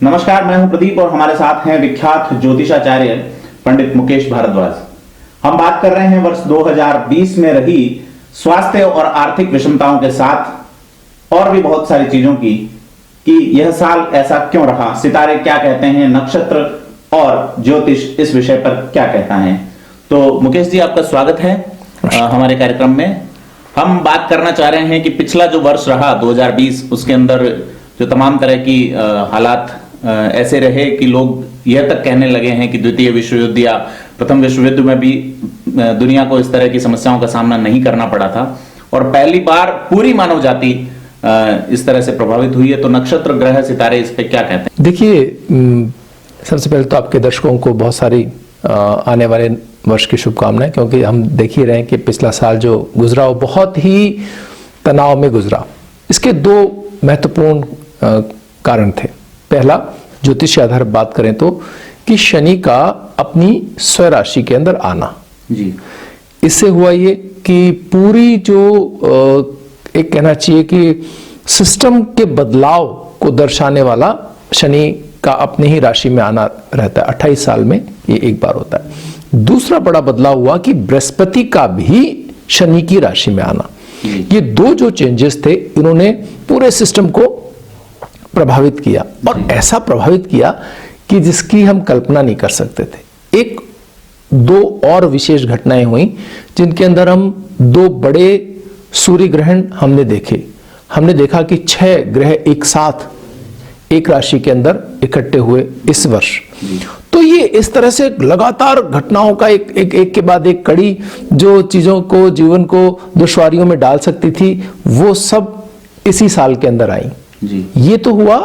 नमस्कार, मैं हूं प्रदीप और हमारे साथ हैं विख्यात ज्योतिषाचार्य पंडित मुकेश भारद्वाज। हम बात कर रहे हैं वर्ष 2020 में रही स्वास्थ्य और आर्थिक विषमताओं के साथ और भी बहुत सारी चीजों की कि यह साल ऐसा क्यों रहा, सितारे क्या कहते हैं, नक्षत्र और ज्योतिष इस विषय पर क्या कहता है। तो मुकेश जी, आपका स्वागत है हमारे कार्यक्रम में। हम बात करना चाह रहे हैं कि पिछला जो वर्ष रहा 2020, उसके अंदर जो तमाम तरह की हालात ऐसे रहे कि लोग यह तक कहने लगे हैं कि द्वितीय विश्व युद्ध या प्रथम विश्व युद्ध में भी दुनिया को इस तरह की समस्याओं का सामना नहीं करना पड़ा था और पहली बार पूरी मानव जाति इस तरह से प्रभावित हुई है। तो नक्षत्र, ग्रह, सितारे इस पे क्या कहते हैं? देखिए, सबसे पहले तो आपके दर्शकों को बहुत सारी आने वाले वर्ष की शुभकामनाएं, क्योंकि हम देख ही रहे हैं कि पिछला साल जो गुजरा वो बहुत ही तनाव में गुजरा। इसके दो महत्वपूर्ण कारण थे। पहला, ज्योतिष आधार बात करें तो कि शनि का अपनी स्वराशि राशि के अंदर आना जी, इससे हुआ ये कि पूरी जो एक कहना चाहिए कि सिस्टम के बदलाव को दर्शाने वाला शनि का अपने ही राशि में आना रहता है। 28 साल में ये एक बार होता है। दूसरा बड़ा बदलाव हुआ कि बृहस्पति का भी शनि की राशि में आना। ये दो जो चेंजेस थे, इन्होंने पूरे सिस्टम को प्रभावित किया और ऐसा प्रभावित किया कि जिसकी हम कल्पना नहीं कर सकते थे। एक दो और विशेष घटनाएं हुई जिनके अंदर हम दो बड़े सूर्य ग्रहण हमने देखे। हमने देखा कि 6 ग्रह एक साथ एक राशि के अंदर इकट्ठे हुए इस वर्ष। तो ये इस तरह से लगातार घटनाओं का एक के बाद एक कड़ी जो चीजों को, जीवन को दुश्वारियों में डाल सकती थी, वो सब इसी साल के अंदर आई जी। ये तो हुआ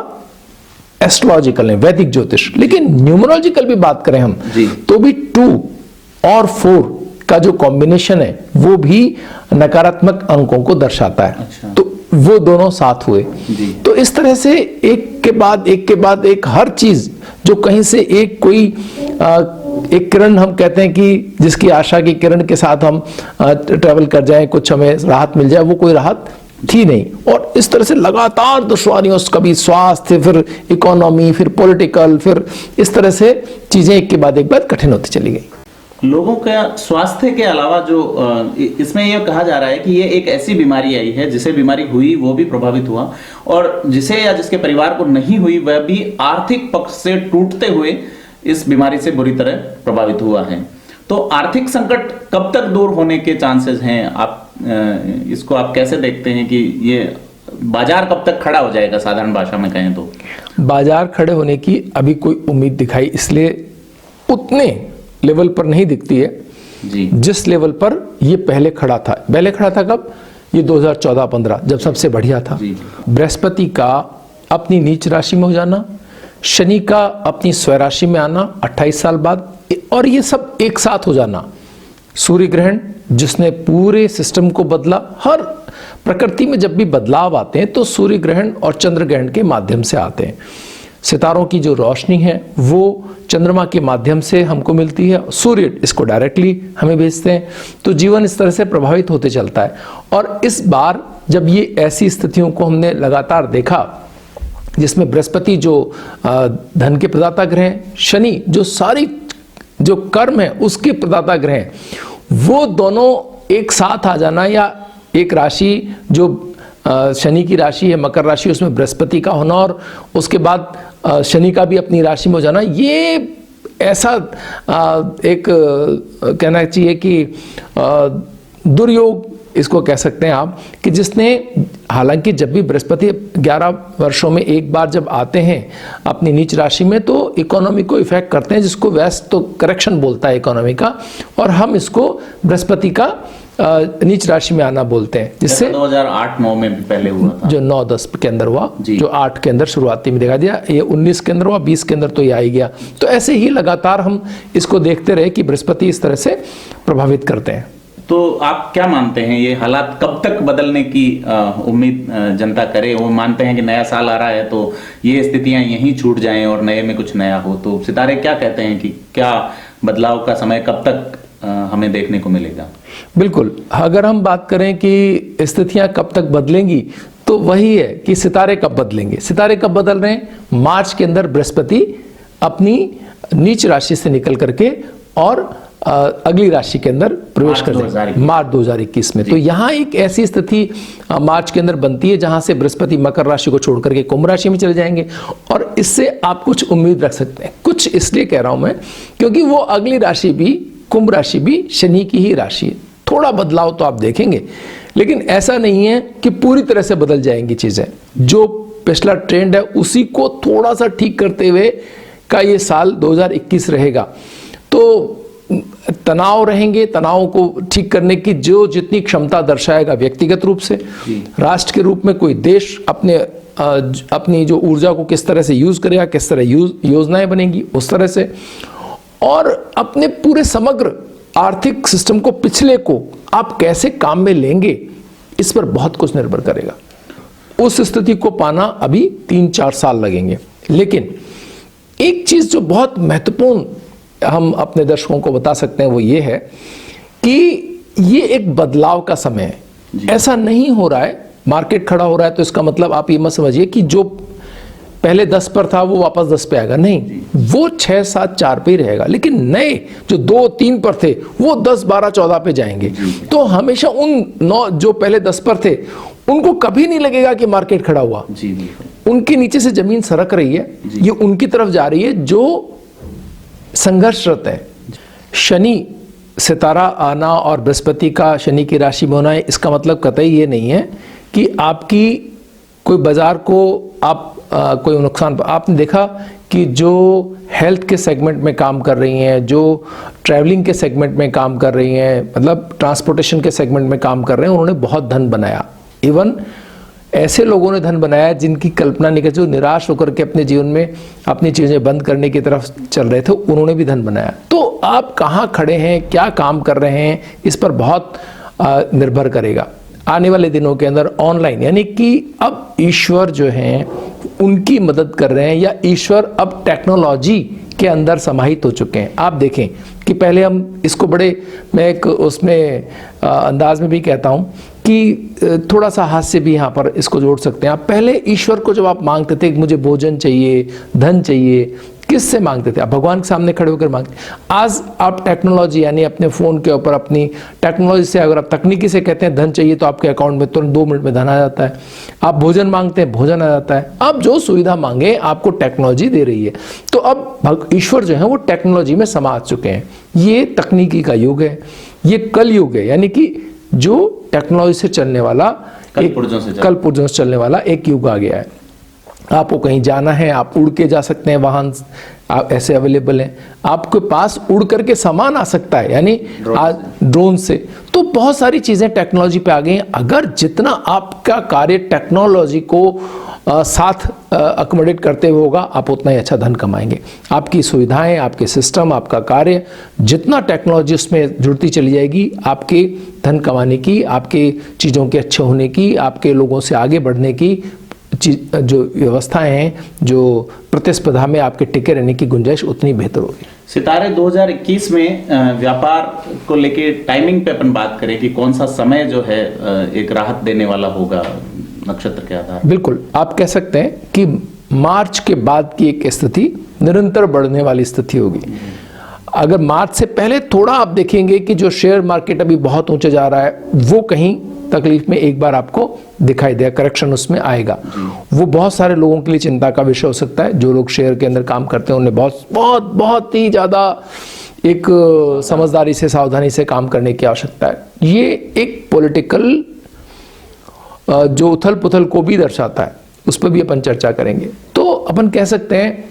एस्ट्रोलॉजिकल है, वैदिक ज्योतिष। लेकिन न्यूमरोलॉजिकल भी बात करें हम तो भी 2 और 4 का जो कॉम्बिनेशन है वो भी नकारात्मक अंकों को दर्शाता है। अच्छा। तो वो दोनों साथ हुए जी। तो इस तरह से एक के बाद एक हर चीज जो कहीं से एक कोई एक किरण, हम कहते हैं कि जिसकी आशा की किरण के साथ हम ट्रेवल कर जाएं, कुछ हमें राहत मिल जाए, वो कोई राहत थी नहीं। और इस तरह से लगातार दुश्वारियों, कभी स्वास्थ्य, फिर इकोनॉमी, फिर पॉलिटिकल, फिर इस तरह से चीजें एक के बाद एक बार कठिन होती चली गई। लोगों का स्वास्थ्य के अलावा जो इसमें यह कहा जा रहा है कि ये एक ऐसी बीमारी आई है जिसे बीमारी हुई वो भी प्रभावित हुआ और जिसे या जिसके परिवार को नहीं हुई वह भी आर्थिक पक्ष से टूटते हुए इस बीमारी से बुरी तरह प्रभावित हुआ है। तो आर्थिक संकट कब तक दूर होने के चांसेस हैं? आप इसको आप कैसे देखते हैं कि ये बाजार कब तक खड़ा हो जाएगा? साधारण भाषा में कहें तो बाजार खड़े होने की अभी कोई उम्मीद दिखाई इसलिए उतने लेवल पर नहीं दिखती है जी, जिस लेवल पर ये पहले खड़ा था। पहले खड़ा था कब? ये 2014-15 जब सबसे बढ़िया था। बृहस्पति का अपनी नीच राशि में हो जाना, शनि का अपनी स्वराशि में आना 28 साल बाद, और ये सब एक साथ हो जाना। सूर्य ग्रहण जिसने पूरे सिस्टम को बदला। हर प्रकृति में जब भी बदलाव आते हैं तो सूर्य ग्रहण और चंद्र ग्रहण के माध्यम से आते हैं। सितारों की जो रोशनी है वो चंद्रमा के माध्यम से हमको मिलती है, सूर्य इसको डायरेक्टली हमें भेजते हैं। तो जीवन इस तरह से प्रभावित होते चलता है। और इस बार जब ये ऐसी स्थितियों को हमने लगातार देखा जिसमें बृहस्पति जो धन के प्रदाता ग्रह हैं, शनि जो सारी जो कर्म है उसके प्रदाता ग्रह हैं, वो दोनों एक साथ आ जाना, या एक राशि जो शनि की राशि है मकर राशि, उसमें बृहस्पति का होना और उसके बाद शनि का भी अपनी राशि में हो जाना, ये ऐसा एक कहना चाहिए कि दुर्योग इसको कह सकते हैं आप, कि जिसने, हालांकि जब भी बृहस्पति 11 वर्षों में एक बार जब आते हैं अपनी नीच राशि में तो इकोनॉमी को इफेक्ट करते हैं, जिसको वैसे तो करेक्शन बोलता है इकोनॉमी का, और हम इसको बृहस्पति का नीच राशि में आना बोलते हैं। जिससे 2008-9 में भी पहले हुआ था, जो 9-10 के अंदर हुआ, जो 8 के अंदर शुरुआती में दिखा दिया, ये 19 के अंदर हुआ, 20 के अंदर तो ये आ ही गया। तो ऐसे ही लगातार हम इसको देखते रहे कि बृहस्पति इस तरह से प्रभावित करते हैं। तो आप क्या मानते हैं ये हालात कब तक बदलने की उम्मीद जनता करे? वो मानते हैं कि नया साल आ रहा है तो ये स्थितियां यहीं छूट जाएं और नए में कुछ नया हो। तो सितारे क्या कहते हैं कि क्या बदलाव का समय कब तक हमें देखने को मिलेगा? बिल्कुल, अगर हम बात करें कि स्थितियां कब तक बदलेंगी तो तो वही है कि सितारे कब बदलेंगे। सितारे कब बदल रहे हैं? मार्च के अंदर बृहस्पति अपनी नीच राशि से निकल करके और अगली राशि के अंदर प्रवेश कर जाएंगे मार्च 2021 में। तो यहाँ एक ऐसी स्थिति मार्च के अंदर बनती है जहां से बृहस्पति मकर राशि को छोड़ करके कुंभ राशि में चले जाएंगे, और इससे आप कुछ उम्मीद रख सकते हैं। कुछ इसलिए कह रहा हूं मैं क्योंकि वो अगली राशि भी, कुंभ राशि भी शनि की ही राशि है। थोड़ा बदलाव तो आप देखेंगे, लेकिन ऐसा नहीं है कि पूरी तरह से बदल जाएंगी चीजें। जो पिछला ट्रेंड है उसी को थोड़ा सा ठीक करते हुए का ये साल 2021 रहेगा। तो तनाव रहेंगे, तनाव को ठीक करने की जो जितनी क्षमता दर्शाएगा व्यक्तिगत रूप से, राष्ट्र के रूप में कोई देश अपनी जो ऊर्जा को किस तरह से यूज करेगा, किस तरह योजनाएं बनेंगी उस तरह से, और अपने पूरे समग्र आर्थिक सिस्टम को, पिछले को आप कैसे काम में लेंगे, इस पर बहुत कुछ निर्भर करेगा। उस स्थिति को पाना अभी 3-4 साल लगेंगे। लेकिन एक चीज जो बहुत महत्वपूर्ण हम अपने दर्शकों को बता सकते हैं वो ये है कि ये एक बदलाव का समय है। ऐसा नहीं हो रहा है मार्केट खड़ा हो रहा है तो इसका मतलब आप ये मत समझिए कि जो पहले 10 पर था वो वापस 10 पे आएगा। नहीं, वो 6, 7, 4 पे ही रहेगा। लेकिन नए जो 2, 3 पर थे वो 10, 12, 14 पे जाएंगे। तो हमेशा उन 9 जो पहले 10 पर थे उनको कभी नहीं लगेगा कि मार्केट खड़ा हुआ। उनके नीचे से जमीन सरक रही है, ये उनकी तरफ जा रही है जो संघर्षरत है। शनि सितारा आना और बृहस्पति का शनि की राशि में होना है, इसका मतलब कतई ये नहीं है कि आपकी कोई बाजार को आप कोई नुकसान। आपने देखा कि जो हेल्थ के सेगमेंट में काम कर रही हैं, जो ट्रैवलिंग के सेगमेंट में काम कर रही हैं, मतलब ट्रांसपोर्टेशन के सेगमेंट में काम कर रहे हैं, उन्होंने बहुत धन बनाया। इवन ऐसे लोगों ने धन बनाया जिनकी कल्पना नहीं कर, जो निराश होकर के अपने जीवन में अपनी चीजें बंद करने की तरफ चल रहे थे, उन्होंने भी धन बनाया। तो आप कहाँ खड़े हैं, क्या काम कर रहे हैं, इस पर बहुत निर्भर करेगा। आने वाले दिनों के अंदर ऑनलाइन, यानी कि अब ईश्वर जो हैं उनकी मदद कर रहे हैं, या ईश्वर अब टेक्नोलॉजी के अंदर समाहित हो चुके हैं। आप देखें कि पहले हम इसको बड़े, मैं एक उसमें अंदाज में भी कहता हूं कि थोड़ा सा हास्य भी यहाँ पर इसको जोड़ सकते हैं। आप पहले ईश्वर को जब आप मांगते थे कि मुझे भोजन चाहिए, धन चाहिए, किससे मांगते थे? आप भगवान के सामने खड़े होकर मांगते। आज आप टेक्नोलॉजी, यानी अपने फोन के ऊपर अपनी टेक्नोलॉजी से, अगर आप तकनीकी से कहते हैं धन चाहिए तो आपके अकाउंट में तुरंत 2 मिनट में धन आ जाता है। आप भोजन मांगते हैं, भोजन आ जाता है। आप जो सुविधा मांगे आपको टेक्नोलॉजी दे रही है। तो अब ईश्वर जो है वो टेक्नोलॉजी में समा चुके हैं। ये तकनीकी का युग है, ये कल युग है, यानी कि जो टेक्नोलॉजी से चलने वाला, कल पुर्जों से चलने वाला एक युग आ गया है। आपको कहीं जाना है, आप उड़ के जा सकते हैं, वाहन आप ऐसे अवेलेबल हैं। आपके पास उड़ करके सामान आ सकता है, यानी आज ड्रोन से। तो बहुत सारी चीजें टेक्नोलॉजी पे आ गई हैं। अगर जितना आपका कार्य टेक्नोलॉजी को साथ अकोमोडेट करते हुए होगा, आप उतना ही अच्छा धन कमाएंगे। आपकी सुविधाएं, आपके सिस्टम, आपका कार्य, जितना टेक्नोलॉजी उसमें जुड़ती चली जाएगी, आपके धन कमाने की, आपके चीज़ों के अच्छे होने की, आपके लोगों से आगे बढ़ने की जो व्यवस्थाएं हैं, जो प्रतिस्पर्धा में आपके टिके रहने की गुंजाइश उतनी बेहतर होगी। सितारे 2021 में व्यापार को लेके टाइमिंग पे अपन बात करें कि कौन सा समय जो है एक राहत देने वाला होगा नक्षत्र के आधार? बिल्कुल, आप कह सकते हैं कि मार्च के बाद की एक स्थिति निरंतर बढ़ने वाली स्थिति होगी। अगर मार्च से पहले थोड़ा आप देखेंगे कि जो शेयर मार्केट अभी बहुत ऊंचे जा रहा है, वो कहीं तकलीफ में एक बार आपको दिखाई देगा, करेक्शन उसमें आएगा। वो बहुत सारे लोगों के लिए चिंता का विषय हो सकता है। जो लोग शेयर के अंदर काम करते हैं उन्हें बहुत ही ज्यादा एक समझदारी से, सावधानी से काम करने की आवश्यकता है। ये एक पॉलिटिकल जो उथल पुथल को भी दर्शाता है, उस पर भी अपन चर्चा करेंगे। तो अपन कह सकते हैं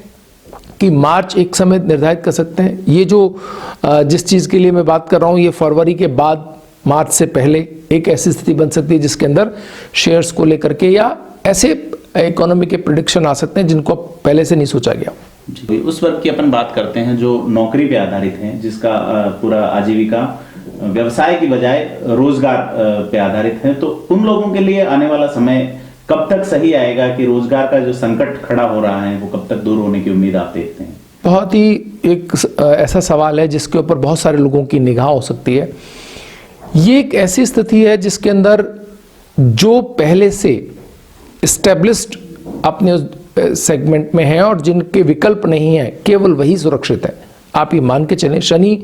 कि मार्च एक समय निर्धारित कर सकते हैं। ये जो जिस चीज के लिए मैं बात कर रहा हूं, ये फरवरी के बाद, मार्च से पहले एक ऐसी स्थिति बन सकती है जिसके अंदर शेयर्स को लेकर के या ऐसे इकोनॉमी के प्रेडिक्शन आ सकते हैं जिनको पहले से नहीं सोचा गया। जी, उस वर्ग की अपन बात करते हैं जो नौकरी पे आधारित हैं, जिसका पूरा आजीविका व्यवसाय की बजाय रोजगार पे आधारित है। तो उन लोगों के लिए आने वाला समय कब तक सही आएगा कि रोजगार का जो संकट खड़ा हो रहा है वो कब तक दूर होने की उम्मीद आप देखते हैं? बहुत ही एक ऐसा सवाल है जिसके ऊपर बहुत सारे लोगों की निगाह हो सकती है। ये एक ऐसी स्थिति है जिसके अंदर जो पहले से एस्टेब्लिश्ड अपने सेगमेंट में हैं और जिनके विकल्प नहीं है, केवल वही सुरक्षित है। आप ये मान के चलें, शनि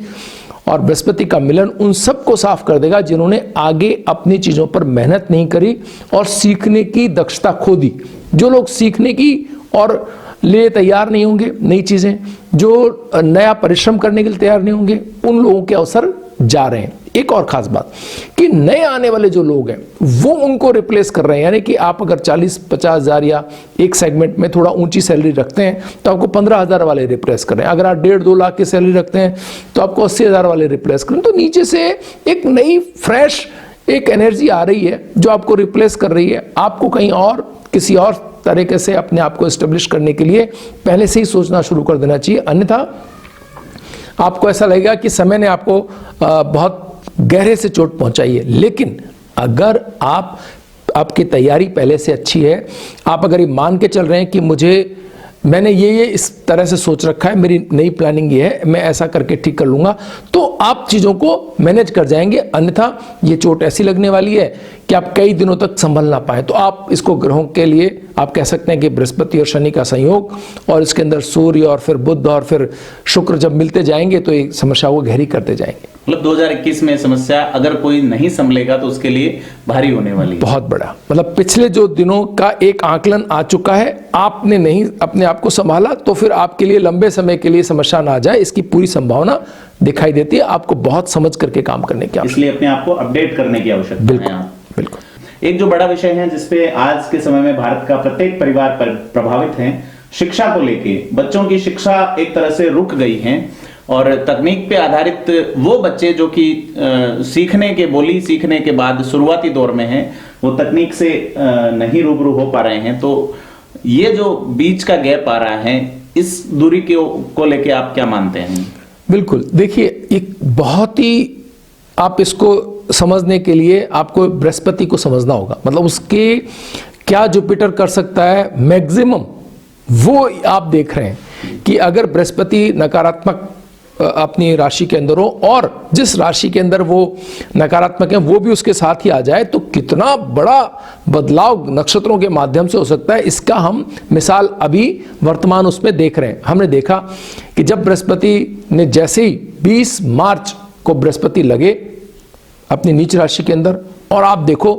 और बृहस्पति का मिलन उन सबको साफ कर देगा जिन्होंने आगे अपनी चीजों पर मेहनत नहीं करी और सीखने की दक्षता खो दी। जो लोग सीखने की और लिए तैयार नहीं होंगे नई चीजें, जो नया परिश्रम करने के लिए तैयार नहीं होंगे, उन लोगों के अवसर जा रहे हैं। एक और खास बात कि नए आने वाले जो लोग हैं वो उनको रिप्लेस कर रहे हैं। यानी कि आप अगर 40-50 हज़ार या एक सेगमेंट में थोड़ा ऊंची सैलरी रखते हैं तो आपको 15,000 वाले रिप्लेस कर रहे हैं। अगर आप 1.5-2 लाख की सैलरी रखते हैं तो आपको 80,000 वाले रिप्लेस कर रहे हैं। तो नीचे से एक नई फ्रेश एक एनर्जी आ रही है जो आपको रिप्लेस कर रही है। आपको कहीं और किसी और तरीके से अपने आप को एस्टेब्लिश करने के लिए पहले से ही सोचना शुरू कर देना चाहिए, अन्यथा आपको ऐसा लगेगा कि समय ने आपको बहुत गहरे से चोट पहुंचाई है। लेकिन अगर आपकी तैयारी पहले से अच्छी है, आप अगर ये मान के चल रहे हैं कि मैंने ये इस तरह से सोच रखा है, मेरी नई प्लानिंग ये है, मैं ऐसा करके ठीक कर लूंगा, तो आप चीजों को मैनेज कर जाएंगे। अन्यथा ये चोट ऐसी लगने वाली है कि आप कई दिनों तक संभल ना पाए। तो आप इसको ग्रहों के लिए आप कह सकते हैं कि बृहस्पति और शनि का संयोग और इसके अंदर सूर्य और फिर बुध और फिर शुक्र जब मिलते जाएंगे तो ये समस्या को गहरी करते जाएंगे। मतलब 2021 में समस्या अगर कोई नहीं संभलेगा तो उसके लिए भारी होने वाली है। बहुत बड़ा, मतलब पिछले जो दिनों का एक आकलन आ चुका है, आपने नहीं अपने आप को संभाला तो फिर आपके लिए लंबे समय के लिए समस्या ना आ जाए, इसकी पूरी संभावना दिखाई देती है। आपको बहुत समझ करके काम करने की आवश्यकता, इसलिए अपने आप को अपडेट करने की आवश्यकता है। बिल्कुल। एक जो बड़ा विषय है जिसपे आज के समय में भारत का प्रत्येक परिवार पर प्रभावित है, शिक्षा को लेके। बच्चों की शिक्षा एक तरह से रुक गई है और तकनीक पे आधारित वो बच्चे जो कि बोली सीखने के बाद शुरुआती दौर में हैं, वो तकनीक से नहीं रूबरू हो पा रहे हैं। तो ये जो बीच का गैप आ रहा है, इस दूरी को लेके आप क्या मानते हैं? बिल्कुल, देखिए एक बहुत ही, आप इसको समझने के लिए आपको बृहस्पति को समझना होगा। मतलब उसके क्या जुपिटर कर सकता है मैक्सिमम, वो आप देख रहे हैं कि अगर बृहस्पति नकारात्मक अपनी राशि के अंदर हो और जिस राशि के अंदर वो नकारात्मक है वो भी उसके साथ ही आ जाए, तो कितना बड़ा बदलाव नक्षत्रों के माध्यम से हो सकता है। इसका हम मिसाल अभी वर्तमान उसमें देख रहे हैं। हमने देखा कि जब बृहस्पति ने जैसे ही 20 मार्च को बृहस्पति लगे अपनी नीच राशि के अंदर, और आप देखो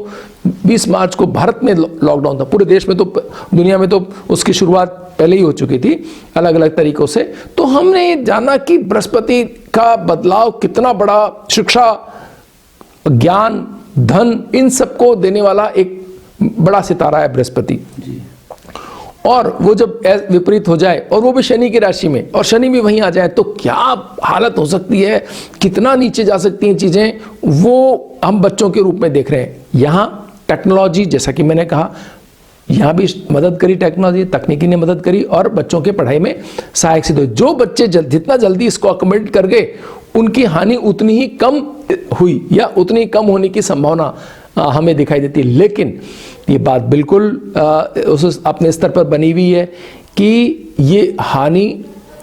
20 मार्च को भारत में लॉकडाउन था, पूरे देश में, तो दुनिया में तो उसकी शुरुआत पहले ही हो चुकी थी अलग अलग तरीकों से। तो हमने जाना कि बृहस्पति का बदलाव कितना बड़ा, शिक्षा, ज्ञान, धन, इन सबको देने वाला एक बड़ा सितारा है बृहस्पति। और वो जब विपरीत हो जाए और वो भी शनि की राशि में और शनि भी वहीं आ जाए तो क्या हालत हो सकती है, कितना नीचे जा सकती हैं चीजें, वो हम बच्चों के रूप में देख रहे हैं। यहाँ टेक्नोलॉजी, जैसा कि मैंने कहा, यहाँ भी मदद करी टेक्नोलॉजी, तकनीकी ने मदद करी और बच्चों के पढ़ाई में सहायक सिद्ध हुई। जो बच्चे जितना जल्दी इसको अकोमोडेट कर गए, उनकी हानि उतनी ही कम हुई या उतनी कम होने की संभावना हमें दिखाई देती है। लेकिन ये बात बिल्कुल उस अपने स्तर पर बनी हुई है कि ये हानि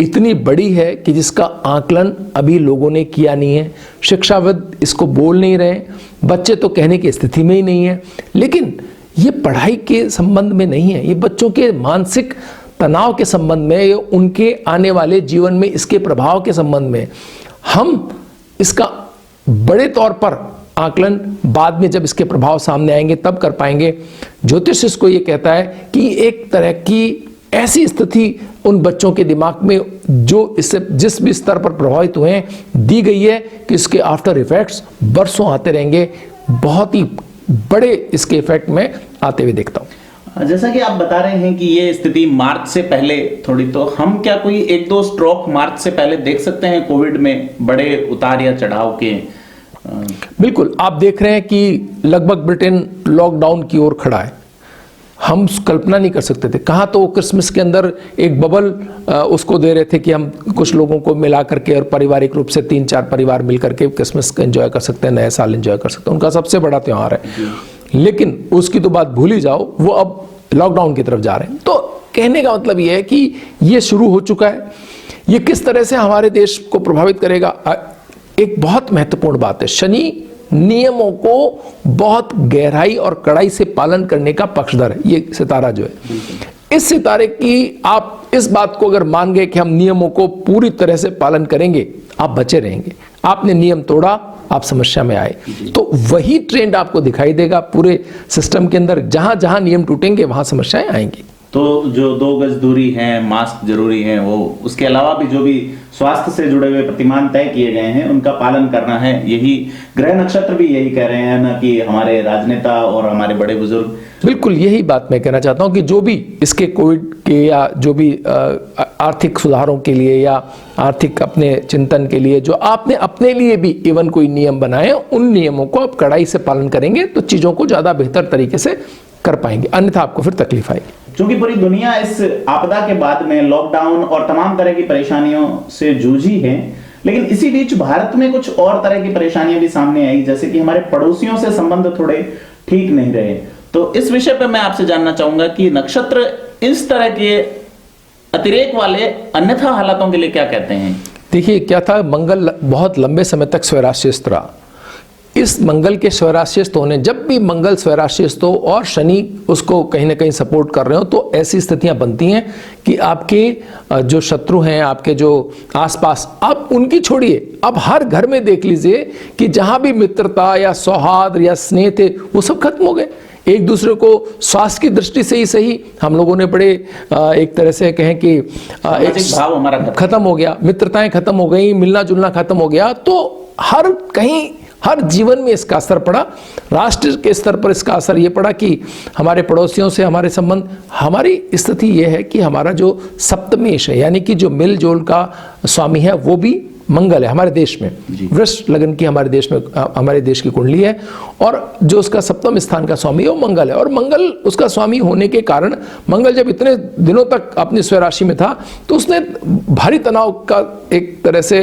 इतनी बड़ी है कि जिसका आकलन अभी लोगों ने किया नहीं है। शिक्षाविद इसको बोल नहीं रहे, बच्चे तो कहने की स्थिति में ही नहीं है। लेकिन ये पढ़ाई के संबंध में नहीं है, ये बच्चों के मानसिक तनाव के संबंध में, उनके आने वाले जीवन में इसके प्रभाव के संबंध में। हम इसका बड़े तौर पर आकलन बाद में जब इसके प्रभाव सामने आएंगे तब कर पाएंगे। ज्योतिष इसको ये कहता है कि एक तरह की ऐसी स्थिति उन बच्चों के दिमाग में जो इससे जिस भी स्तर पर प्रभावित हुए हैं दी गई है कि इसके आफ्टर इफेक्ट्स बरसों आते रहेंगे। बहुत ही बड़े इसके इफेक्ट में आते हुए देखता हूं। जैसा कि आप बता रहे हैं कि ये स्थिति मार्च से पहले थोड़ी, तो हम क्या कोई 1-2 स्ट्रोक मार्च से पहले देख सकते हैं कोविड में, बड़े उतार या चढ़ाव के? बिल्कुल, आप देख रहे हैं कि लगभग ब्रिटेन लॉकडाउन की ओर खड़ा है। हम कल्पना नहीं कर सकते थे। कहाँ तो क्रिसमस के अंदर एक बबल उसको दे रहे थे कि हम कुछ लोगों को मिला करके और पारिवारिक रूप से 3-4 परिवार मिल करके क्रिसमस का एंजॉय कर सकते हैं, नया साल एंजॉय कर सकते हैं, उनका सबसे बड़ा त्यौहार है। लेकिन उसकी तो बात भूल ही जाओ, वो अब लॉकडाउन की तरफ जा रहे हैं। तो कहने का मतलब ये है कि ये शुरू हो चुका है। ये किस तरह से हमारे देश को प्रभावित करेगा, एक बहुत महत्वपूर्ण बात है। शनि नियमों को बहुत गहराई और कड़ाई से पालन करने का पक्षधर है ये सितारा जो है। इस सितारे की आप इस बात को अगर मान गए कि हम नियमों को पूरी तरह से पालन करेंगे, आप बचे रहेंगे। आपने नियम तोड़ा, आप समस्या में आए, तो वही ट्रेंड आपको दिखाई देगा पूरे सिस्टम के अंदर। जहां जहां नियम टूटेंगे वहां समस्याएं आएंगी। तो जो 2 गज दूरी है, मास्क जरूरी है, वो उसके अलावा भी जो भी स्वास्थ्य से जुड़े हुए प्रतिमान तय किए गए हैं उनका पालन करना है। यही ग्रह नक्षत्र भी यही कह रहे हैं ना, कि हमारे राजनेता और हमारे बड़े बुजुर्ग। बिल्कुल यही बात मैं कहना चाहता हूं कि जो भी इसके कोविड के या जो भी आर्थिक सुधारों के लिए या आर्थिक अपने चिंतन के लिए जो आपने अपने लिए भी इवन कोई नियम बनाए, उन नियमों को आप कड़ाई से पालन करेंगे तो चीजों को ज्यादा बेहतर तरीके से कर पाएंगे, अन्यथा आपको फिर तकलीफ आएगी। क्योंकि पूरी दुनिया इस आपदा के बाद में लॉकडाउन और तमाम तरह की परेशानियों से जूझी है, लेकिन इसी बीच भारत में कुछ और तरह की परेशानियां भी सामने आई, जैसे कि हमारे पड़ोसियों से संबंध थोड़े ठीक नहीं रहे। तो इस विषय पर मैं आपसे जानना चाहूंगा कि नक्षत्र इस तरह के अतिरेक वाले अन्यथा हालातों के लिए क्या कहते हैं। देखिए क्या था, मंगल बहुत लंबे समय तक स्वराशिस्त रहा। इस मंगल के स्वराशिस्त होने, जब भी मंगल स्वराशिस्त हो और शनि उसको कहीं ना कहीं सपोर्ट कर रहे हो, तो ऐसी स्थितियां बनती हैं कि आपके जो शत्रु हैं, आपके जो आसपास, आप उनकी छोड़िए, अब हर घर में देख लीजिए कि जहां भी मित्रता या सौहार्द या स्नेह थे वो सब खत्म हो गए। एक दूसरे को स्वास्थ्य की दृष्टि से ही सही, हम लोगों ने बड़े एक तरह से कहें कि एक भाव हमारा खत्म हो गया, मित्रताएं खत्म हो गई, मिलना जुलना खत्म हो गया। तो हर कहीं हर जीवन में इसका असर पड़ा। राष्ट्र के स्तर पर इसका असर यह पड़ा कि हमारे पड़ोसियों से हमारे संबंध, हमारी स्थिति यह है कि हमारा जो सप्तमेश है, यानी कि जो मिलजोल का स्वामी है, वो भी मंगल है हमारे देश में। वृष लगन की हमारे देश में, हमारे देश की कुंडली है, और जो उसका सप्तम स्थान का स्वामी है वो मंगल है। और मंगल उसका स्वामी होने के कारण, मंगल जब इतने दिनों तक अपनी स्वराशि में था तो उसने भारी तनाव का एक तरह से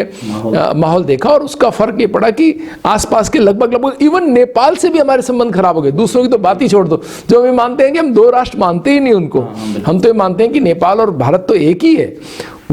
माहौल देखा, और उसका फर्क ये पड़ा कि आसपास के लगभग इवन नेपाल से भी हमारे संबंध खराब हो गए। दूसरों की तो बात ही छोड़ दो, जो हम मानते हैं कि हम 2 राष्ट्र मानते ही नहीं उनको, हम तो ये मानते हैं कि नेपाल और भारत तो एक ही है,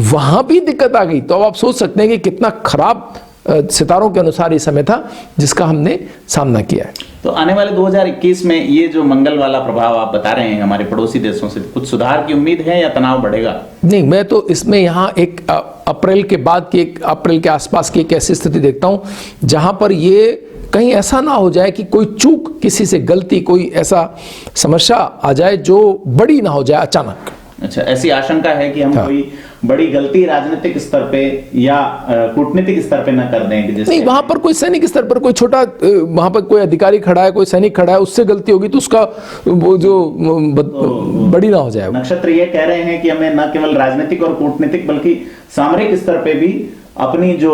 वहां भी दिक्कत आ गई। तो अब आप सोच सकते हैं कि कितना खराब सितारों के अनुसार ये समय था जिसका हमने सामना किया है। तो आने वाले 2021 में ये जो मंगल वाला प्रभाव आप बता रहे हैं हमारे पड़ोसी देशों से, कुछ सुधार की उम्मीद है या तनाव बढ़ेगा? नहीं, मैं तो इसमें यहाँ एक अप्रैल के बाद की, एक अप्रैल के आसपास की एक ऐसी स्थिति देखता हूँ जहां पर ये कहीं ऐसा ना हो जाए कि कोई चूक, किसी से गलती, कोई ऐसा समस्या आ जाए जो बड़ी ना हो जाए अचानक। अच्छा, ऐसी आशंका है कि हम कोई बड़ी गलती राजनीतिक स्तर पे या कूटनीतिक स्तर पे न कर दें कि जैसे नहीं, वहां पर कोई सैनिक स्तर पर कोई छोटा, वहां पर कोई अधिकारी खड़ा है, कोई सैनिक खड़ा है, उससे गलती होगी तो उसका वो जो बड़ी ना हो जाए। नक्षत्र ये कह रहे हैं कि हमें न केवल राजनीतिक और कूटनीतिक बल्कि सामरिक स्तर पे भी अपनी जो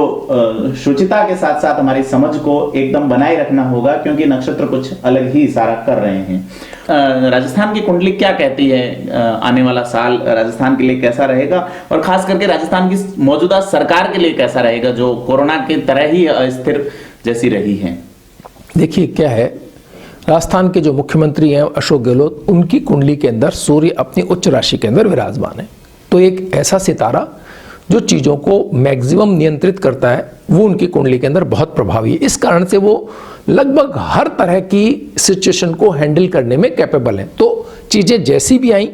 शुचिता के साथ साथ हमारी समझ को एकदम बनाए रखना होगा, क्योंकि नक्षत्र कुछ अलग ही इशारा कर रहे हैं। राजस्थान की कुंडली क्या कहती है, आने वाला साल राजस्थान के लिए कैसा रहेगा, और खास करके राजस्थान की मौजूदा सरकार के लिए कैसा रहेगा, जो कोरोना की तरह ही अस्थिर जैसी रही है? देखिए क्या है, राजस्थान के जो मुख्यमंत्री हैं अशोक गहलोत, उनकी कुंडली के अंदर सूर्य अपनी उच्च राशि के अंदर विराजमान है। तो एक ऐसा सितारा जो चीज़ों को मैक्सिमम नियंत्रित करता है, वो उनकी कुंडली के अंदर बहुत प्रभावी है। इस कारण से वो लगभग हर तरह की सिचुएशन को हैंडल करने में कैपेबल हैं। तो चीज़ें जैसी भी आई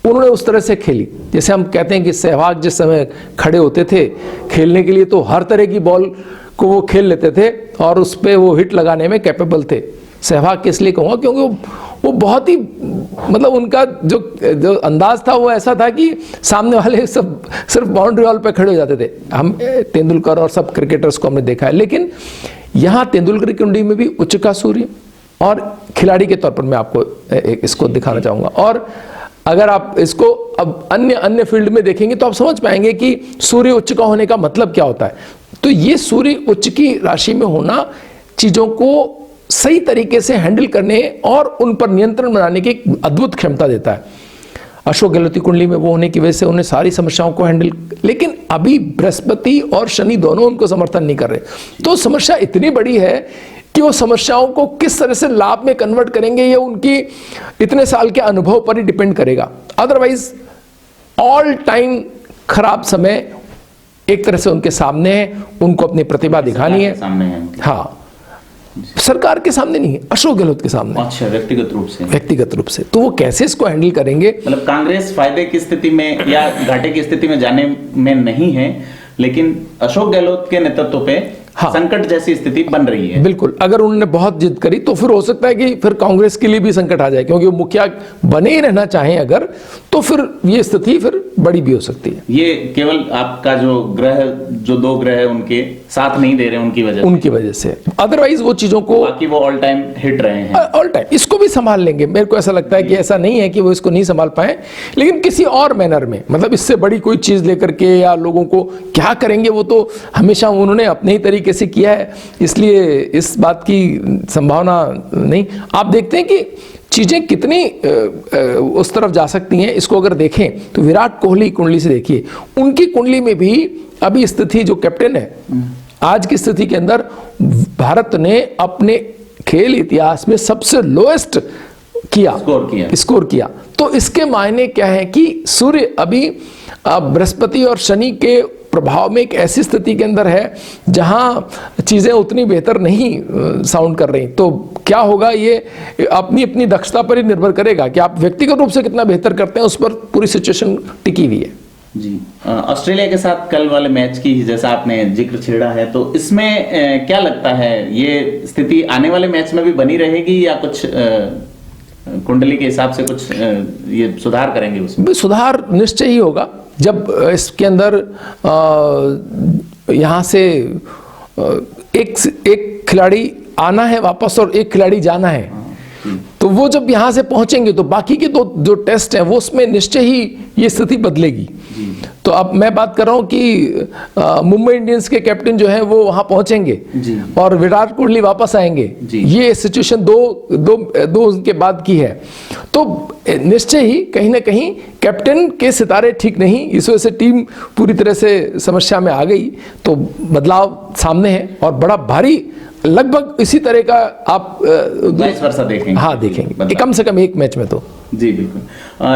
उन्होंने उस तरह से खेली। जैसे हम कहते हैं कि सहवाग जिस समय खड़े होते थे खेलने के लिए, तो हर तरह की बॉल को वो खेल लेते थे और उस पर वो हिट लगाने में कैपेबल थे। सहवाग किस लिए कहूँगा, क्योंकि वो बहुत ही, मतलब उनका जो अंदाज था वो ऐसा था कि सामने वाले सब सिर्फ बाउंड्री वॉल पे खड़े हो जाते थे। हम तेंदुलकर और सब क्रिकेटर्स को हमने देखा है, लेकिन यहाँ तेंदुलकर की कुंडली में भी उच्च का सूर्य, और खिलाड़ी के तौर पर मैं आपको इसको दिखाना चाहूँगा। और अगर आप इसको अब अन्य फील्ड में देखेंगे तो आप समझ पाएंगे कि सूर्य उच्च का होने का मतलब क्या होता है। तो ये सूर्य उच्च की राशि में होना चीज़ों को सही तरीके से हैंडल करने और उन पर नियंत्रण बनाने की एक अद्भुत क्षमता देता है। अशोक गहलोत की कुंडली में वो होने की वजह से उन्हें सारी समस्याओं को हैंडल, लेकिन अभी बृहस्पति और शनि दोनों उनको समर्थन नहीं कर रहे। तो समस्या इतनी बड़ी है कि वो समस्याओं को किस तरह से लाभ में कन्वर्ट करेंगे, ये उनकी इतने साल के अनुभव पर ही डिपेंड करेगा। अदरवाइज ऑल टाइम खराब समय एक तरह से उनके सामने है, उनको अपनी प्रतिभा दिखानी है। सामने है। हाँ, सरकार के सामने नहीं, अशोक गहलोत के सामने। अच्छा, व्यक्तिगत रूप से। तो वो कैसे इसको हैंडल करेंगे? मतलब कांग्रेस फायदे की स्थिति में या घाटे की स्थिति में जाने में नहीं है, लेकिन अशोक गहलोत के नेतृत्व पे हाँ, संकट जैसी स्थिति बन रही है। बिल्कुल, अगर उन्होंने बहुत जिद करी तो फिर हो सकता है कि फिर कांग्रेस के लिए भी संकट आ जाए, क्योंकि वो मुखिया बने ही रहना चाहें अगर, तो फिर ये स्थिति फिर बड़ी भी हो सकती है। ये केवल आपका जो दो ग्रह है उनके साथ नहीं दे रहे, उनकी वजह से। अदरवाइज वो चीजों को, बाकी वो ऑल टाइम हिट रहे हैं, ऑल टाइम इसको भी संभाल लेंगे। मेरे को ऐसा लगता है कि ऐसा नहीं है कि वो इसको नहीं संभाल पाए, लेकिन किसी और मैनर में, मतलब इससे बड़ी कोई चीज लेकर के या लोगों को क्या करेंगे, वो तो हमेशा उन्होंने अपने ही तरीके से किया है, इसलिए इस बात की संभावना नहीं। आप देखते हैं कि चीजें कितनी उस तरफ जा सकती हैं। इसको अगर देखें तो विराट कोहली कुंडली से देखिए, उनकी कुंडली में भी अभी स्थिति, जो कैप्टन है आज की स्थिति के अंदर, भारत ने अपने खेल इतिहास में सबसे लोएस्ट स्कोर किया। तो इसके मायने क्या है कि सूर्य अभी बृहस्पति और शनि के प्रभाव में एक ऐसी स्थिति के अंदर है जहां चीजें उतनी बेहतर नहीं साउंड कर रही। तो क्या होगा, ये अपनी अपनी दक्षता पर ही निर्भर करेगा कि आप व्यक्तिगत रूप से कितना बेहतर करते हैं, उस पर पूरी सिचुएशन टिकी हुई है। जी, ऑस्ट्रेलिया के साथ कल वाले मैच की जैसा आपने जिक्र छेड़ा है, तो इसमें क्या लगता है, ये स्थिति आने वाले मैच में भी बनी रहेगी या कुछ कुंडली के हिसाब से कुछ ये सुधार करेंगे? उसमें सुधार निश्चय ही होगा जब इसके अंदर यहाँ से एक खिलाड़ी आना है वापस और एक खिलाड़ी जाना है, तो वो जब यहाँ से पहुंचेंगे तो बाकी के दो जो टेस्ट हैं वो उसमें निश्चय ही ये स्थिति बदलेगी। तो अब मैं बात कर रहा हूँ कि मुंबई इंडियंस के कैप्टन जो है वो वहां पहुंचेंगे और विराट कोहली वापस आएंगे, ये सिचुएशन दो उनके बाद की है। तो निश्चय ही कहीं ना कहीं कैप्टन के सितारे ठीक नहीं, इस वजह से टीम पूरी तरह से समस्या में आ गई। तो बदलाव सामने है और बड़ा भारी, लगभग इसी तरह का आप वर्षा देखेंगे। हाँ, देखेंगे कम से कम एक मैच में तो। जी बिल्कुल।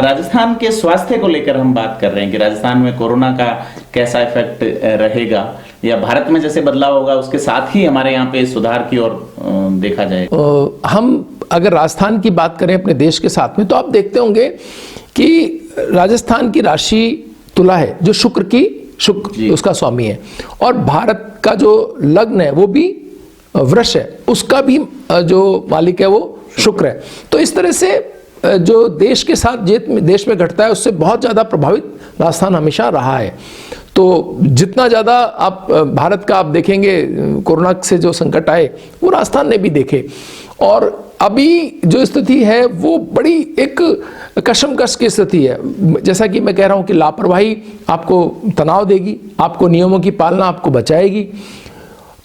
राजस्थान के स्वास्थ्य को लेकर हम बात कर रहे हैं कि राजस्थान में कोरोना का कैसा इफेक्ट रहेगा, या भारत में जैसे बदलाव होगा उसके साथ ही हमारे यहाँ पे सुधार की ओर देखा जाए। हम अगर राजस्थान की बात करें अपने देश के साथ में, तो आप देखते होंगे कि राजस्थान की राशि तुला है, जो शुक्र उसका स्वामी है, और भारत का जो लग्न है वो भी वृष है, उसका भी जो मालिक है वो शुक्र है। तो इस तरह से जो देश के साथ देश में घटता है उससे बहुत ज़्यादा प्रभावित राजस्थान हमेशा रहा है। तो जितना ज़्यादा आप भारत का आप देखेंगे कोरोना से जो संकट आए वो राजस्थान ने भी देखे, और अभी जो स्थिति है वो बड़ी एक कशमकश की स्थिति है। जैसा कि मैं कह रहा हूँ कि लापरवाही आपको तनाव देगी, आपको नियमों की पालना आपको बचाएगी।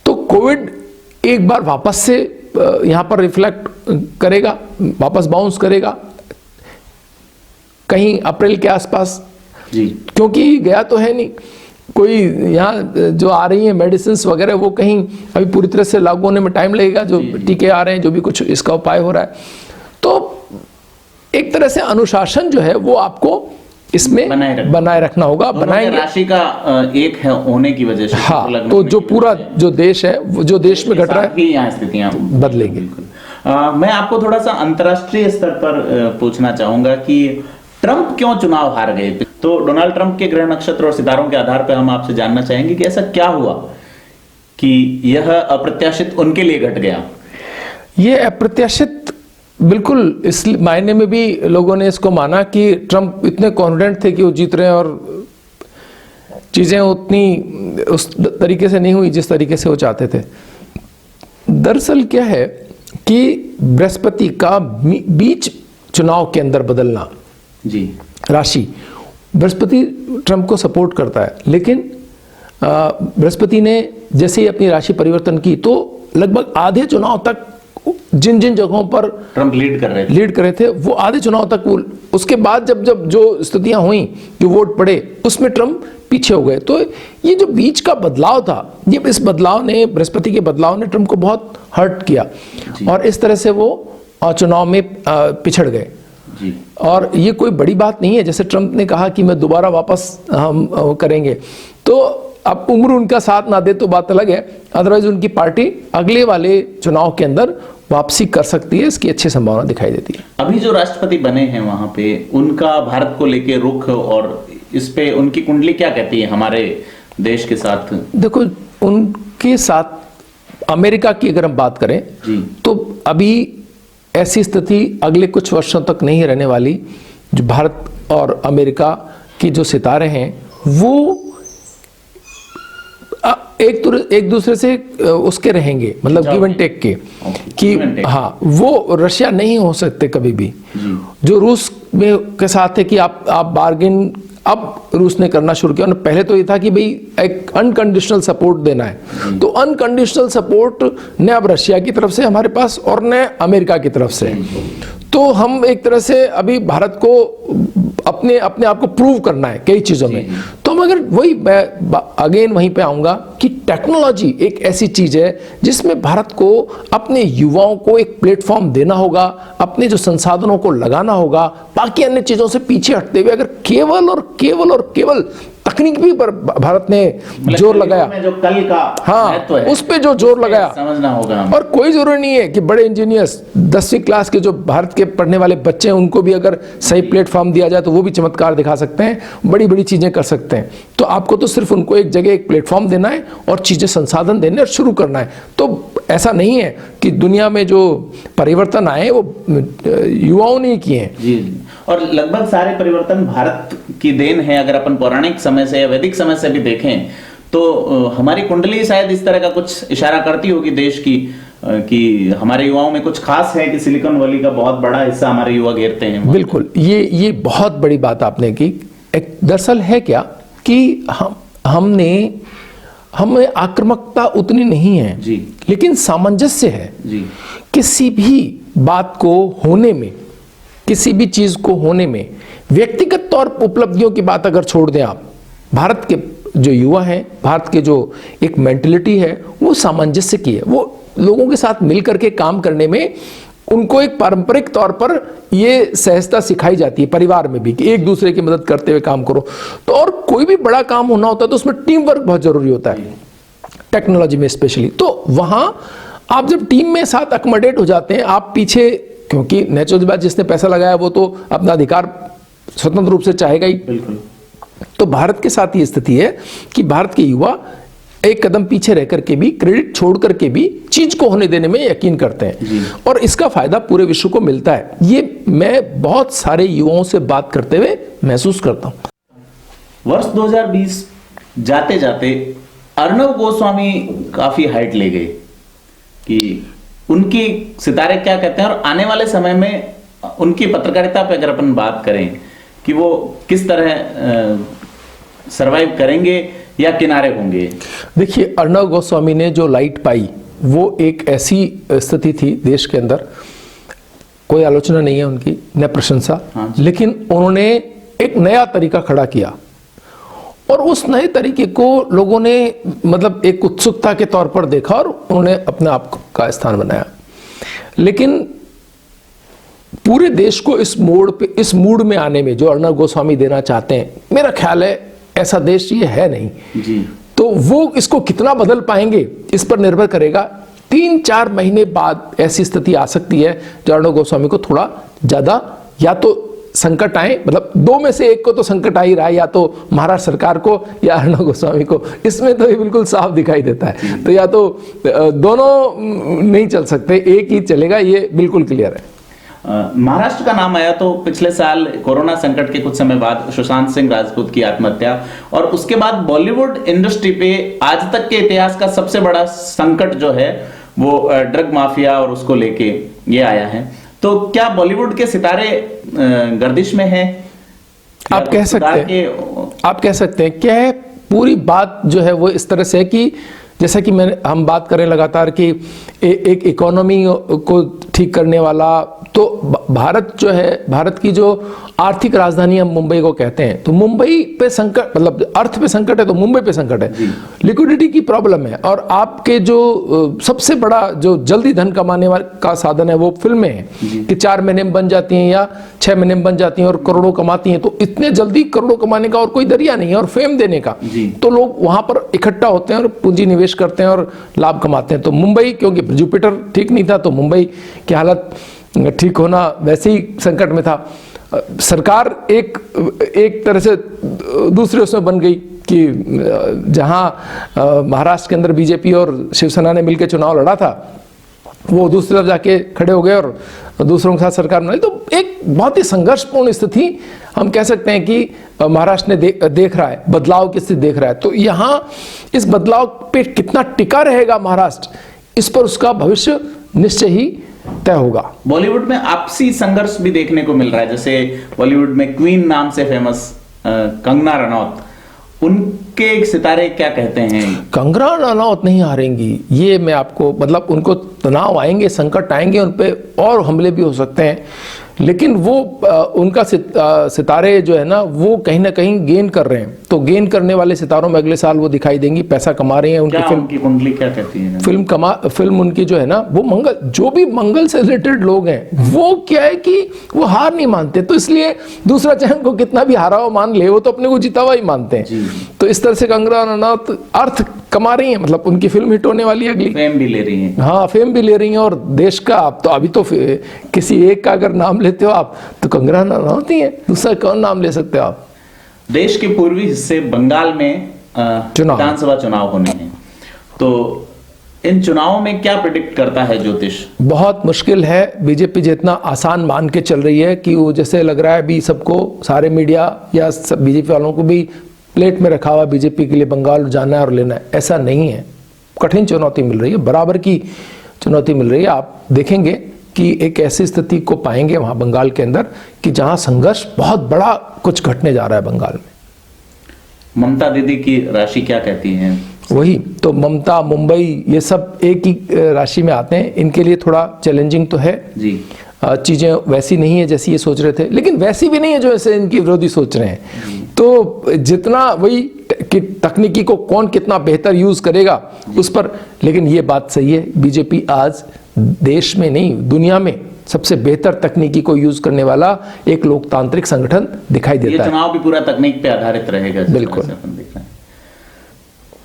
तो कोविड एक बार वापस से यहाँ पर रिफ्लेक्ट करेगा, वापस बाउंस करेगा कहीं अप्रैल के आसपास, क्योंकि गया तो है नहीं कोई। यहाँ जो आ रही है मेडिसिन वगैरह वो कहीं अभी पूरी तरह से लागू होने में टाइम लगेगा, जो टीके आ रहे हैं, जो भी कुछ इसका उपाय हो रहा है। तो एक तरह से अनुशासन जो है वो आपको इसमें बनाए रखना होगा। बनाएंगे, राशि का एक है होने की वजह से। हाँ, तो जो पूरा जो देश है, जो देश में घट रहा है, यहाँ स्थितियां बदलेंगी। मैं आपको थोड़ा सा अंतर्राष्ट्रीय स्तर पर पूछना चाहूंगा कि ट्रंप क्यों चुनाव हार गए? तो डोनाल्ड ट्रंप के ग्रह नक्षत्र और सितारों के आधार पर हम आपसे जानना चाहेंगे कि ऐसा क्या हुआ कि यह अप्रत्याशित उनके लिए घट गया। यह अप्रत्याशित बिल्कुल इस मायने में भी लोगों ने इसको माना कि ट्रंप इतने कॉन्फिडेंट थे कि वो जीत रहे हैं, और चीजें उतनी उस तरीके से नहीं हुई जिस तरीके से वो चाहते थे। दरअसल क्या है कि बृहस्पति का बीच चुनाव के अंदर बदलना राशि, बृहस्पति ट्रंप को सपोर्ट करता है, लेकिन बृहस्पति ने जैसे ही अपनी राशि परिवर्तन की तो लगभग आधे चुनाव तक जिन जगहों पर ट्रंप लीड कर रहे थे वो आधे चुनाव तक वो, उसके बाद जब जो स्थितियां हुई, जो वोट पड़े, उसमें ट्रंप पीछे हो गए। तो ये जो बीच का बदलाव था, ये इस बदलाव ने, बृहस्पति के बदलाव ने ट्रंप को बहुत हर्ट किया, और इस तरह से वो चुनाव में पिछड़ गए। और ये कोई बड़ी बात नहीं है, जैसे ट्रंप ने कहा कि मैं दोबारा वापस हम करेंगे। तो अब उम्र उनका साथ ना दे तो बात अलग है, अदरवाइज उनकी पार्टी अगले वाले चुनाव के अंदर वापसी कर सकती है, इसकी अच्छी संभावना दिखाई देती है। अभी जो राष्ट्रपति बने हैं वहां पे उनका भारत को लेके रुख और इस पे उनकी कुंडली क्या कहती है हमारे देश के साथ? देखो, उनके साथ अमेरिका की अगर हम बात करें जी। तो अभी ऐसी स्थिति अगले कुछ वर्षों तक नहीं रहने वाली। जो भारत और अमेरिका की जो सितारे हैं वो एक दूसरे से उसके रहेंगे, मतलब गिव एंड टेक के, कि हाँ वो रशिया नहीं हो सकते कभी भी। जो रूस में के साथ है कि आप बार्गेन अब रूस ने करना शुरू किया। पहले तो ये था कि भाई एक अनकंडीशनल सपोर्ट देना है, तो अनकंडीशनल सपोर्ट ने अब रशिया की तरफ से हमारे पास और ने अमेरिका की तरफ से। तो हम एक तरह से अभी भारत को अपने आप को प्रूव करना है कई चीजों में। तो हम अगर वही अगेन वहीं पे आऊंगा कि टेक्नोलॉजी एक ऐसी चीज है जिसमें भारत को अपने युवाओं को एक प्लेटफॉर्म देना होगा, अपने जो संसाधनों को लगाना होगा, बाकी अन्य चीजों से पीछे हटते हुए अगर केवल तकनीक भी पर भारत ने जोर लगाया, जो कल का हाँ उस पे जो जोर लगाया समझना होगा। और कोई जरूरी नहीं है कि बड़े इंजीनियर्स 10वीं क्लास के जो भारत के पढ़ने वाले बच्चे हैं उनको भी अगर सही प्लेटफॉर्म दिया जाए तो वो भी चमत्कार दिखा सकते हैं, बड़ी बड़ी चीजें कर सकते हैं। तो आपको तो सिर्फ उनको एक जगह एक प्लेटफॉर्म देना है और चीजें संसाधन देने और शुरू करना है। तो ऐसा नहीं है कि दुनिया में जो परिवर्तन आए वो युवाओं ने किए हैं। जी, और लगभग सारे परिवर्तन भारत की देन है। अगर अपन पौराणिक समय से या वैदिक समय से भी देखें तो हमारी कुंडली शायद इस तरह का कुछ इशारा करती होगी देश की, कि हमारे युवाओं में कुछ खास है कि सिलिकॉन वैली का बहुत बड़ा हिस्सा हमारे युवा घेरते हैं। बिल्कुल, ये बहुत बड़ी बात आपने की। दरअसल है क्या कि हमें आक्रामकता उतनी नहीं है जी, लेकिन सामंजस्य है जी। किसी भी बात को होने में, किसी भी चीज को होने में। व्यक्तिगत तौर पर उपलब्धियों की बात अगर छोड़ दें आप, भारत के जो युवा हैं, भारत के जो एक मेंटलिटी है वो सामंजस्य की है। वो लोगों के साथ मिल करके काम करने में उनको एक पारंपरिक तौर पर ये सहजता सिखाई जाती है, परिवार में भी, कि एक दूसरे की मदद करते हुए काम करो। तो और कोई भी बड़ा काम होना होता है तो उसमें टीम वर्क बहुत जरूरी होता है, टेक्नोलॉजी में स्पेशली। तो वहां आप जब टीम में साथ अकोमोडेट हो जाते हैं, आप पीछे, क्योंकि नेचुरल बात, जिसने पैसा लगाया वो तो अपना अधिकार स्वतंत्र रूप से चाहेगा ही। बिल्कुल। तो भारत के साथ ये स्थिति है कि भारत के युवा एक कदम पीछे रह करके भी, क्रेडिट छोड़ करके भी चीज को होने देने में यकीन करते हैं और इसका फायदा पूरे विश्व को मिलता है। ये मैं बहुत सारे युवाओं से बात करते हुए महसूस करता हूं। वर्ष 2020 जाते जाते अर्णव गोस्वामी काफी हाइट ले गए कि उनकी सितारे क्या कहते हैं, और आने वाले समय में उनकी पत्रकारिता पे अगर अपन बात करें कि वो किस तरह सरवाइव करेंगे या किनारे होंगे। देखिए, अर्णव गोस्वामी ने जो लाइट पाई वो एक ऐसी स्थिति थी देश के अंदर, कोई आलोचना नहीं है उनकी, न प्रशंसा, लेकिन उन्होंने एक नया तरीका खड़ा किया और उस नए तरीके को लोगों ने मतलब एक उत्सुकता के तौर पर देखा और उन्होंने अपने आप का स्थान बनाया। लेकिन पूरे देश को इस मूड में आने में जो अर्णव गोस्वामी देना चाहते हैं, मेरा ख्याल है ऐसा देश ये है नहीं जी। तो वो इसको कितना बदल पाएंगे इस पर निर्भर करेगा। 3-4 महीने बाद ऐसी स्थिति आ सकती है जो अर्णव गोस्वामी को थोड़ा ज्यादा या तो संकट आए, मतलब दो में से एक को तो संकट आ ही रहा है, या तो महाराष्ट्र सरकार को या अर्णव गोस्वामी को। इसमें तो ये बिल्कुल साफ दिखाई देता है। तो या तो दोनों नहीं चल सकते, एक ही चलेगा, ये बिल्कुल क्लियर है। महाराष्ट्र का नाम आया तो पिछले साल कोरोना संकट के कुछ समय बाद सुशांत सिंह राजपूत की आत्महत्या, और उसके बाद बॉलीवुड इंडस्ट्री पे आज तक के इतिहास का सबसे बड़ा संकट जो है वो ड्रग माफिया और उसको लेके ये आया है। तो क्या बॉलीवुड के सितारे गर्दिश में हैं? आप कह सकते हैं क्या है, पूरी बात जो है वो इस तरह से है कि जैसा कि हम बात करें लगातार कि एक इकोनॉमी को ठीक करने वाला, तो भारत जो है, भारत की जो आर्थिक राजधानी हम मुंबई को कहते हैं, तो मुंबई पे संकट, मतलब अर्थ पे संकट है तो मुंबई पे संकट है, लिक्विडिटी की प्रॉब्लम है। और आपके जो सबसे बड़ा जो जल्दी धन कमाने का साधन है वो फिल्में हैं कि 4 महीने में बन जाती हैं या 6 महीने में बन जाती हैं और करोड़ों कमाती हैं। तो इतने जल्दी करोड़ों कमाने का और कोई जरिया नहीं है और फेम देने का, तो लोग वहां पर इकट्ठा होते हैं और पूंजी निवेश करते हैं और लाभ कमाते हैं। तो मुंबई, क्योंकि जुपिटर ठीक नहीं था तो मुंबई की हालत ठीक होना वैसे ही संकट में था। सरकार एक तरह से दूसरे उसमें बन गई कि जहां महाराष्ट्र के अंदर बीजेपी और शिवसेना ने मिलकर चुनाव लड़ा था, वो दूसरी तरफ जाके खड़े हो गए और दूसरों के साथ सरकार बनाई। तो एक बहुत ही संघर्षपूर्ण स्थिति हम कह सकते हैं कि महाराष्ट्र ने देख रहा है, बदलाव की स्थिति देख रहा है। तो यहाँ इस बदलाव पे कितना टिका रहेगा महाराष्ट्र, इस पर उसका भविष्य निश्चय ही तय होगा। बॉलीवुड में आपसी संघर्ष भी देखने को मिल रहा है, जैसे बॉलीवुड में क्वीन नाम से फेमस कंगना रनौत, उनके एक सितारे क्या कहते हैं? कंगना रनौत नहीं हारेंगी, ये मैं आपको, मतलब उनको तनाव आएंगे, संकट आएंगे, उन पे और हमले भी हो सकते हैं, लेकिन वो उनका सितारे जो है ना वो कहीं ना कहीं गेन कर रहे हैं। तो गेन करने वाले सितारों में अगले साल वो दिखाई देंगी, पैसा कमा रही हैं। उनकी फिल्म की कुंडली क्या कहती है? फिल्म उनकी जो है ना वो मंगल, जो भी मंगल से रिलेटेड लोग हैं वो क्या है कि वो हार नहीं मानते, तो इसलिए दूसरा चाहे उनको कितना भी हारा हुआ मान ले, वो तो अपने को जीता हुआ ही मानते हैं। तो इस तरह से कंगना रनौत अर्थ कमा रही है, मतलब उनकी फिल्म हिट होने वाली है, अगली फेम भी ले रही है। हाँ, फेम भी ले रही हैं और देश का, आप तो अभी तो किसी एक का अगर नाम लेते हो आप तो कंगना रनौत ही है, दूसरा कौन नाम ले सकते हो आप? देश के पूर्वी हिस्से बंगाल में विधानसभा चुनाव होने हैं, तो इन चुनावों में क्या प्रेडिक्ट करता है ज्योतिष? बहुत मुश्किल है। बीजेपी जितना आसान मान के चल रही है कि वो जैसे लग रहा है अभी सबको, सारे मीडिया या सब बीजेपी वालों को भी प्लेट में रखा हुआ बीजेपी के लिए बंगाल जाना है और लेना है, ऐसा नहीं है। कठिन चुनौती मिल रही है, बराबर की चुनौती मिल रही है। आप देखेंगे कि एक ऐसी स्थिति को पाएंगे वहां बंगाल के अंदर कि जहां संघर्ष बहुत बड़ा कुछ घटने जा रहा है बंगाल में। ममता दीदी की राशि क्या कहती है? वही तो, ममता, मुंबई, ये सब एक ही राशि में आते हैं। इनके लिए थोड़ा चैलेंजिंग तो है जी, चीजें वैसी नहीं है जैसी ये सोच रहे थे, लेकिन वैसी भी नहीं है जो ऐसे इनकी विरोधी सोच रहे हैं। तो जितना वही कि तकनीकी को कौन कितना बेहतर यूज करेगा उस पर, लेकिन ये बात सही है, बीजेपी आज देश में नहीं दुनिया में सबसे बेहतर तकनीकी को यूज करने वाला एक लोकतांत्रिक संगठन दिखाई देता है। ये चुनाव भी पूरा तकनीक पे आधारित रहेगा। बिल्कुल।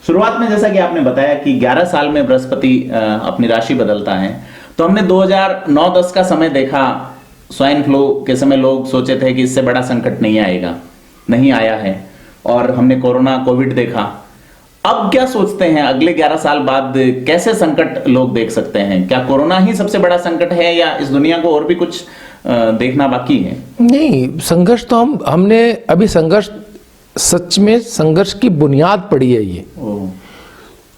शुरुआत में जैसा कि आपने बताया कि 11 साल में बृहस्पति अपनी राशि बदलता है, तो हमने 2009-10 का समय देखा, स्वाइन फ्लू के समय लोग सोचे थे कि इससे बड़ा संकट नहीं आएगा, नहीं आया है, और हमने कोविड देखा। अब क्या सोचते हैं अगले 11 साल बाद कैसे संकट लोग देख सकते हैं? क्या कोरोना ही सबसे बड़ा संकट है या इस दुनिया को और भी कुछ देखना बाकी है? नहीं, संघर्ष तो हमने अभी संघर्ष, सच में संघर्ष की बुनियाद पड़ी है ये।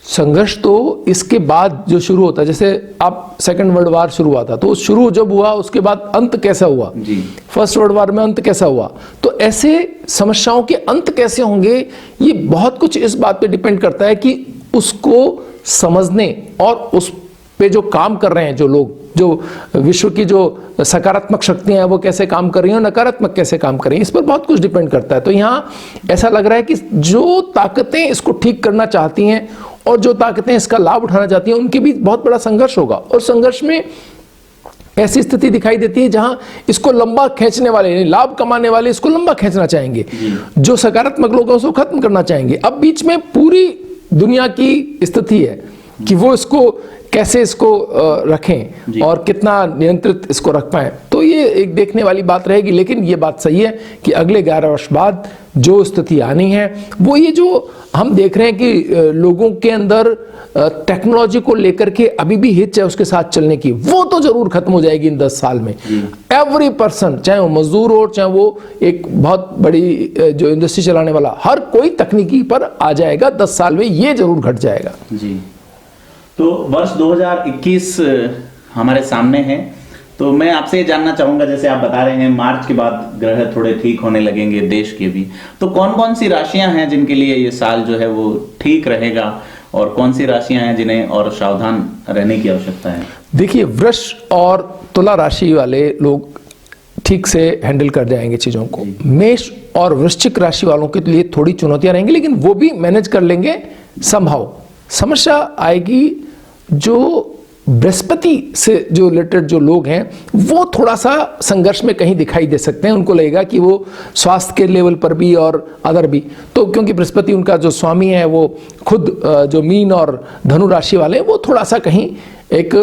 संघर्ष तो इसके बाद जो शुरू होता है, जैसे आप सेकंड वर्ल्ड वार शुरू हुआ था, तो शुरू जब हुआ उसके बाद अंत कैसा हुआ जी, फर्स्ट वर्ल्ड वार में अंत कैसा हुआ, तो ऐसे समस्याओं के अंत कैसे होंगे, ये बहुत कुछ इस बात पे डिपेंड करता है कि उसको समझने और उस पे जो काम कर रहे हैं जो लोग, जो विश्व की जो सकारात्मक शक्तियां हैं वो कैसे काम कर रही हैं और नकारात्मक कैसे काम कर रही हैं, इस पर बहुत कुछ डिपेंड करता है। तो यहाँ ऐसा लग रहा है कि जो ताकतें इसको ठीक करना चाहती हैं और जो ताकतें इसका लाभ उठाना चाहती हैं, उनके बीच बहुत बड़ा संघर्ष होगा। और संघर्ष में ऐसी स्थिति दिखाई देती है जहां इसको लंबा खींचने वाले, लाभ कमाने वाले इसको लंबा खींचना चाहेंगे, जो सकारात्मक लोग हैं उसको खत्म करना चाहेंगे। अब बीच में पूरी दुनिया की स्थिति है कि वो इसको कैसे इसको रखें और कितना नियंत्रित इसको रख पाएं, तो ये एक देखने वाली बात रहेगी। लेकिन ये बात सही है कि अगले 11 वर्ष बाद जो स्थिति आनी है वो ये जो हम देख रहे हैं कि लोगों के अंदर टेक्नोलॉजी को लेकर के अभी भी हिच है उसके साथ चलने की, वो तो जरूर खत्म हो जाएगी इन 10 साल में। एवरी पर्सन, चाहे वो मजदूर हो, चाहे वो एक बहुत बड़ी जो इंडस्ट्री चलाने वाला, हर कोई तकनीकी पर आ जाएगा 10 साल में, ये जरूर घट जाएगा जी। तो वर्ष 2021 हमारे सामने है, तो मैं आपसे ये जानना चाहूंगा, जैसे आप बता रहे हैं मार्च के बाद ग्रह थोड़े ठीक होने लगेंगे देश के भी, तो कौन कौन सी राशियां हैं जिनके लिए ये साल जो है वो ठीक रहेगा और कौन सी राशियां हैं जिन्हें और सावधान रहने की आवश्यकता है? देखिए, वृष और तुला राशि वाले लोग ठीक से हैंडल कर जाएंगे चीज़ों को। मेष और वृश्चिक राशि वालों के लिए थोड़ी चुनौतियां रहेंगी, लेकिन वो भी मैनेज कर लेंगे संभव। समस्या आएगी जो बृहस्पति से जो रिलेटेड जो लोग हैं वो थोड़ा सा संघर्ष में कहीं दिखाई दे सकते हैं। उनको लगेगा कि वो स्वास्थ्य के लेवल पर भी और अदर भी, तो क्योंकि बृहस्पति उनका जो स्वामी है वो खुद जो मीन और धनु राशि वाले वो थोड़ा सा कहीं एक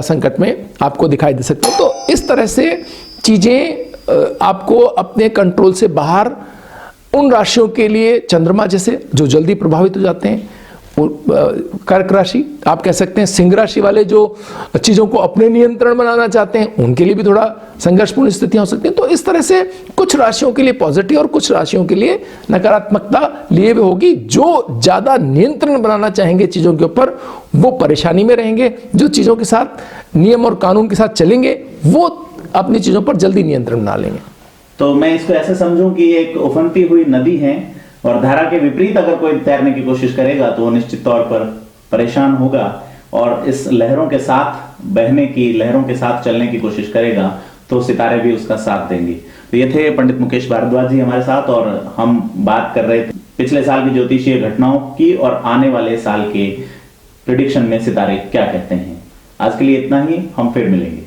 संकट में आपको दिखाई दे सकते हैं। तो इस तरह से चीज़ें आपको अपने कंट्रोल से बाहर, उन राशियों के लिए चंद्रमा जैसे जो जल्दी प्रभावित हो जाते हैं, कर्क राशि, आप कह सकते हैं सिंह राशि वाले जो चीज़ों को अपने नियंत्रण बनाना चाहते हैं, उनके लिए भी थोड़ा संघर्षपूर्ण स्थितियां हो सकती हैं। तो इस तरह से कुछ राशियों के लिए पॉजिटिव और कुछ राशियों के लिए नकारात्मकता लिए भी होगी। जो ज़्यादा नियंत्रण बनाना चाहेंगे चीज़ों के ऊपर वो परेशानी में रहेंगे, जो चीज़ों के साथ नियम और कानून के साथ चलेंगे वो अपनी चीज़ों पर जल्दी नियंत्रण बना लेंगे। तो मैं इसको ऐसे समझूं कि एक उफनती हुई नदी है और धारा के विपरीत अगर कोई तैरने की कोशिश करेगा तो वो निश्चित तौर पर परेशान होगा, और इस लहरों के साथ बहने की, लहरों के साथ चलने की कोशिश करेगा तो सितारे भी उसका साथ देंगे। तो ये थे पंडित मुकेश भारद्वाज जी हमारे साथ, और हम बात कर रहे थे पिछले साल की ज्योतिषीय घटनाओं की और आने वाले साल के प्रिडिक्शन में सितारे क्या कहते हैं। आज के लिए इतना ही, हम फिर मिलेंगे।